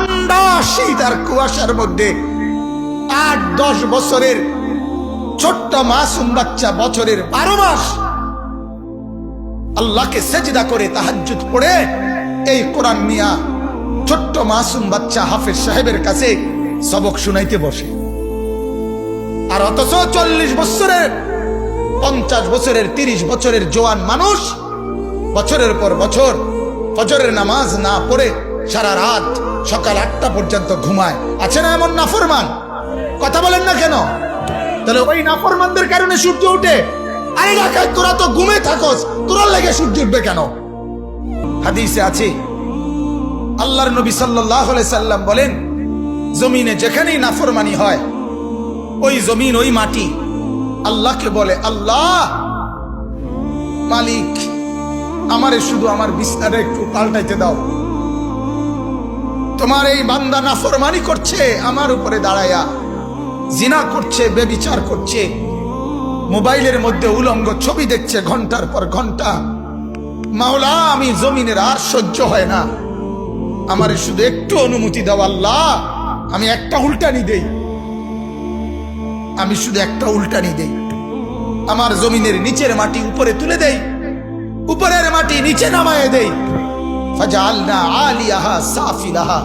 ঠান্ডা শীত আর কুয়াশার মধ্যে 8-10 বছরের ছোট্ট মাসুম বাচ্চা, বছরের 12 মাস আল্লাহকে সেজদা করে তাহাজ্জুদ পড়ে এই কোরআন নিয়া ছোট্ট মাসুম বাচ্চা হাফেজ সাহেবের কাছে সবক শুনাইতে বসে। আর অথচ 40 বছরের, 50 বছরের, 30 বছরের জোয়ান মানুষ বছরের পর বছর ফজরের নামাজ না পড়ে সারা রাত সকাল 8টা পর্যন্ত ঘুমায়। আছে না এমন নাফরমান? কথা বলেন না কেন? তাহলে ওই নাফরমানদের কারণে সূর্য উঠে। আরে রাখায় তোরা তো ঘুমে থাকস, তোরা লেগে সূর্য উঠবে কেন? হাদিসে আছে আল্লাহর নবী সাল্লাল্লাহু আলাইহি সাল্লাম বলেন, জমিনে যেখানেই নাফরমানি হয় ওই জমিন, ওই মাটি আল্লাহকে বলে, আল্লাহ মালিক আমারে শুধু আমার বিছানাটা একটু পাল্টাইতে দাও। তোমার এই বান্দা নাফরমানি করছে, আমার উপরে দাঁড়ায়া জিনা করছে, বেবিচার করছে, মোবাইলের মধ্যে উলঙ্গ ছবি দেখছে ঘন্টার পর ঘন্টা। মাওলা আমি জমিনের আর সহ্য হয় না, আমারে শুধু একটু অনুমতি দাও আল্লাহ, আমি একটা উল্টানি দেই, আমি শুধু একটা উল্টানি দেই, আমার জমিনের নিচের মাটি উপরে তুলে দেই, উপরের মাটি নিচে নামায়ে দেই। ফাজআলনা আলিয়াহা সাফিলাহা